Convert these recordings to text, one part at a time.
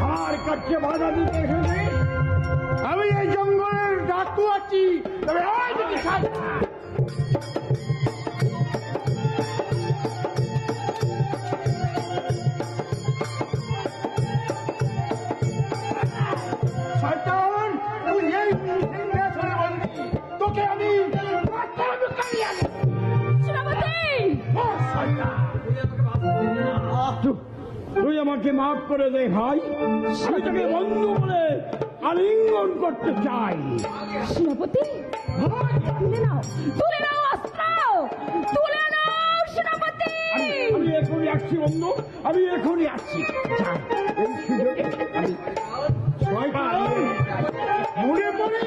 আমার কাছে বাধা দিতে এসেছি। আমি এই জঙ্গলের ডাকু আছি, তবে তোকে আমি তুই আমাকে মাফ করে দে ভাই, আমি তোকে বন্ধু বলে আলিঙ্গন করতে চাই। সেনাপতি তুলে নাও অস্ত্র, তুলে নাও সেনাপতি। আমি এখনই আসছি বন্ধু, আমি এখনই আসছি। এই সুযোগে আমি মনে পড়ে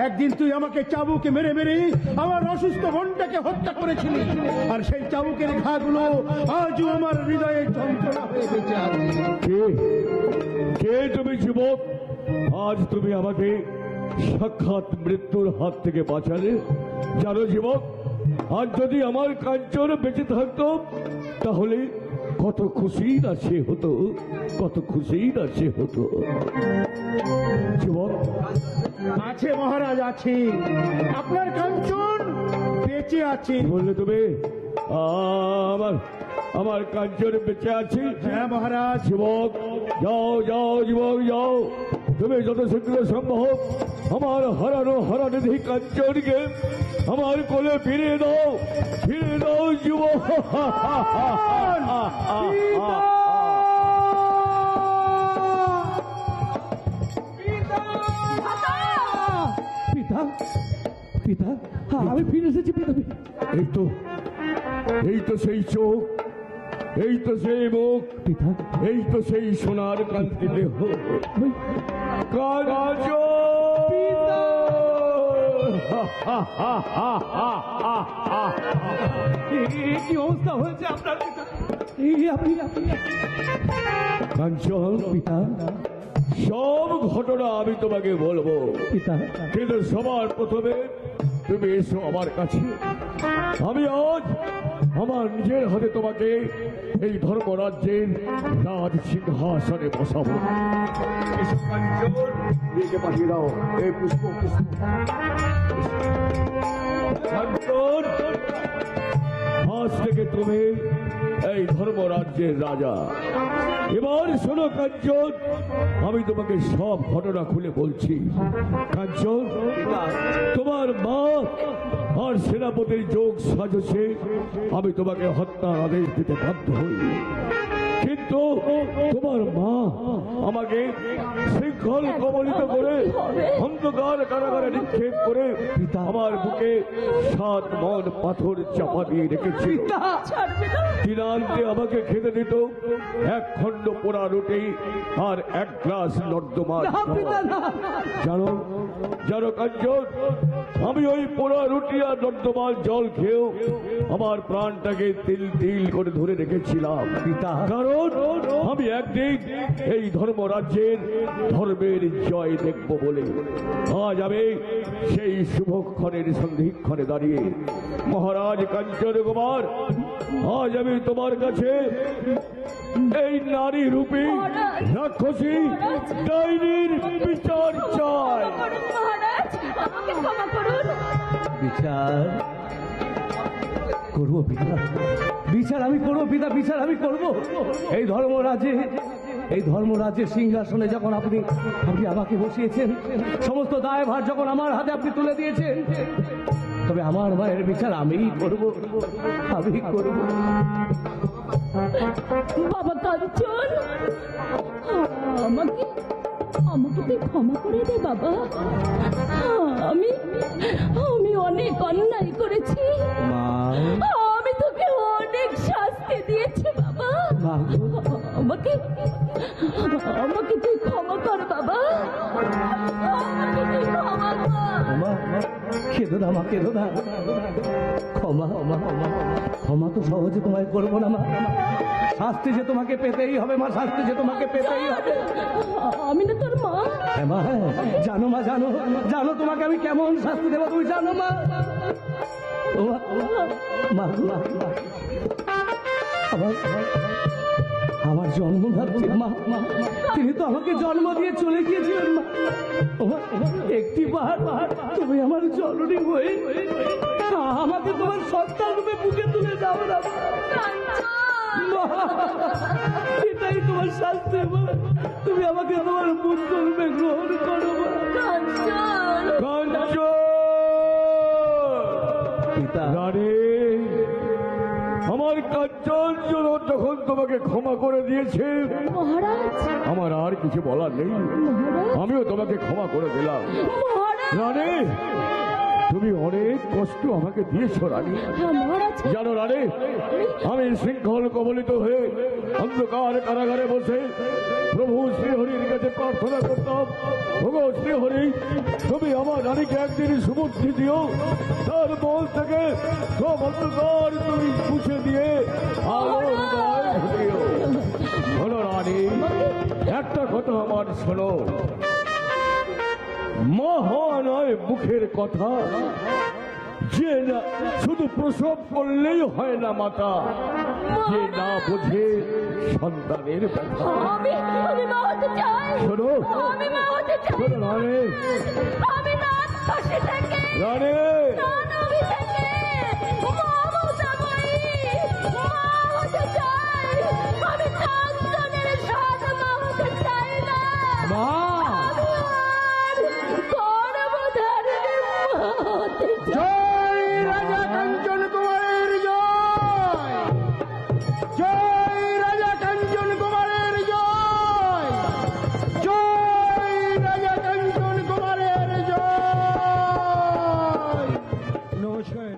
একদিন তুই আমাকে চাবুকে মেরে মেরে আমার অসুস্থ বোনটাকে হত্যা করেছিলি, আর সেই চাবুকের ঘাগুলো আজও আমার হৃদয়ে যন্ত্রণা হয়ে বেঁচে আছে। কে তুমি যুবক? আজ তুমি আমাকে সাক্ষাৎ মৃত্যুর হাত থেকে বাঁচালে। জানো যুবক, আজ যদি আমার কাঞ্চন বেঁচে থাকতো তাহলে কত খুশি না সে হতো, কত খুশি না সে হতো। যুবক আছে মহারাজ, আছে, আপনার কাঞ্চন বেঁচে আছে। বললে তুমি আমার আমার কাঞ্চন বেঁচে আছে? হ্যাঁ মহারাজ। যুবক যাও যাও, যুবক যাও, তুমি যত শীঘ্র সম্ভব আমার হারানিধি কাঞ্চনকে আমার কোলে ফিরিয়ে দাও, ফিরিয়ে দাও যুবক। পিতা, পিতা, আমি ফিরে এসেছি পিতা। এই তো সেই চোখ, এই তো সেই মুখ, পিতা, এই তো সেই সোনার কান্তি দেহ। কি অবস্থা হয়েছে আপনার পিতা? আপনি কাঞ্চন, পিতা, সব ঘটনা আমি তোমাকে বলবো, পিতা, কিন্তু সবার প্রথমে তুমি এসো আমার কাছে। আমি আজ আমার নিজের হাতে তোমাকে এই ধর্মরাজ্যের রাজ সিংহাসনে বসাবো। এসো কাঞ্চন, দিকে পাঠিয়ে দাও এই পুষ্প। কাঞ্চন, আজ থেকে তুমি এই ধর্মরাজ্যের রাজা। এবার শোনো কাঞ্চন, আমি তোমাকে সব ঘটনা খুলে বলছি। কাঞ্চন, তোমার মা আর সেনাপতির যোগ সাজসে আমি তোমাকে হত্যার আদেশ দিতে বাধ্য হই, কিন্তু তোমার মা আমাকে শৃঙ্খল কবলিত করে অন্ধকার কারাগারে নিক্ষেপ করে আমার বুকে 7 মণ পাথর চাপা দিয়ে রেখেছিল। দিনান্তে আমাকে খেতে দিত 1 খণ্ড পোড়া রুটি আর 1 গ্লাস নর্দমা। জানো জানো কাঞ্চন, আমি ওই পোড়া রুটি আর নর্দমার জল খেয়েও আমার প্রাণটাকে তিল তিল করে ধরে রেখেছিলাম পিতা, কারণ আমি একদিন এই ধর্মরাজ্যের ধর্মের জয় দেখব বলে। আজ আমি সেই শুভক্ষণের সন্ধিক্ষণে দাঁড়িয়ে মহারাজ কাঞ্চন কুমার, আজ আমি তোমার কাছে এই নারী রূপী রাক্ষসী ডাইনির বিচার চাই। বিচার করবো পিতা, বিচার আমি করবো পিতা, বিচার আমি করবো। এই ধর্মরাজ্যের সিংহাসনে যখন আপনি আমাকে বসিয়েছেন, সমস্ত দায়ভার যখন আমার হাতে আপনি তুলে দিয়েছেন, তবে আমার মায়ের বিচার আমিই করবো, আমি করবো। বাবা কাঞ্চন, আমাকে তুই ক্ষমা করে দে বাবা। আমি অনেক অন্যায় করেছি, আমি তোকে অনেক শাস্তি দিয়েছি বাবা। আমাকে তুই ক্ষমা কর বাবা, আমাকে তুই ক্ষমা কর। কেঁদো না মা, কেঁদো না। ক্ষমা ক্ষমা ক্ষমা ক্ষমা তো সহজে তোমায় করবো না মা। শাস্তি যে তোমাকে পেতেই হবে মা, শাস্তি যে তোমাকে পেতেই হবে। আমি না তোর মা। হ্যাঁ মা, হ্যাঁ, জানো মা, জানো জানো তোমাকে আমি কেমন শাস্তি দেবো তুমি জানো মা। ও মা, মা, মা, মা। আমার জন্মদাত্রী মা, মা, তিনি তো আমাকে জন্ম দিয়ে চলে গিয়েছিলেন মা। ও মা, একটি বার তুমি আমার জননী হয়ে আমাকে তোমার সন্তান রূপে বুকে তুলে যাও না মা। এটাই তোমার শাস্তি মা, তুমি আমাকে তোমার পুত্র রূপে গ্রহণ করো মা। কাঞ্চন! পিতা, রানী, আমার কাঞ্চন যখন তোমাকে ক্ষমা করে দিয়েছে, মহারাজ, আমার আর কিছু বলার নেই। আমিও তোমাকে ক্ষমা করে দিলাম। মহারাজ, রানী, তুমি অনেক কষ্ট আমাকে দিয়েছো রানী। মহারাজ, জানো রানী, আমি শৃঙ্খল কবলিত হয়ে অন্ধকার কারাগারে বসে প্রভু শ্রীহরির কাছে প্রার্থনা করতাম, ওগো শ্রীহরি, তুমি আমার রানীকে একদিন সুবুদ্ধি দিও, তার বল থেকে সব অন্ধকার তুমি মুছে দিয়ে আলোর উদয় ঘটিও। শোনো রানী, একটা কথা আমার শোনো, মা হওয়া নয় মুখের কথা, যে না শুধু প্রসব করলেই হয় না মাতা, যে না বোঝে সন্তানের ব্যথা। আমি মা হতে চাই। শোনো, আমি মা হতে চাই। শোনো রানী, আমি না পাশে থেকে রানী, দানবী থেকে মমতাময়ী মা হতে চাই। আমি কাঞ্চনের সাথে মা হতে চাই না। মা, আমি আর গর্ভধারিণী মা হতে চাই। জয় রাজা কাঞ্চন কুমারের জয়, জয় রাজা কাঞ্চন কুমারের জয়, জয় রাজা কাঞ্চন কুমারের জয়। নমস্কার।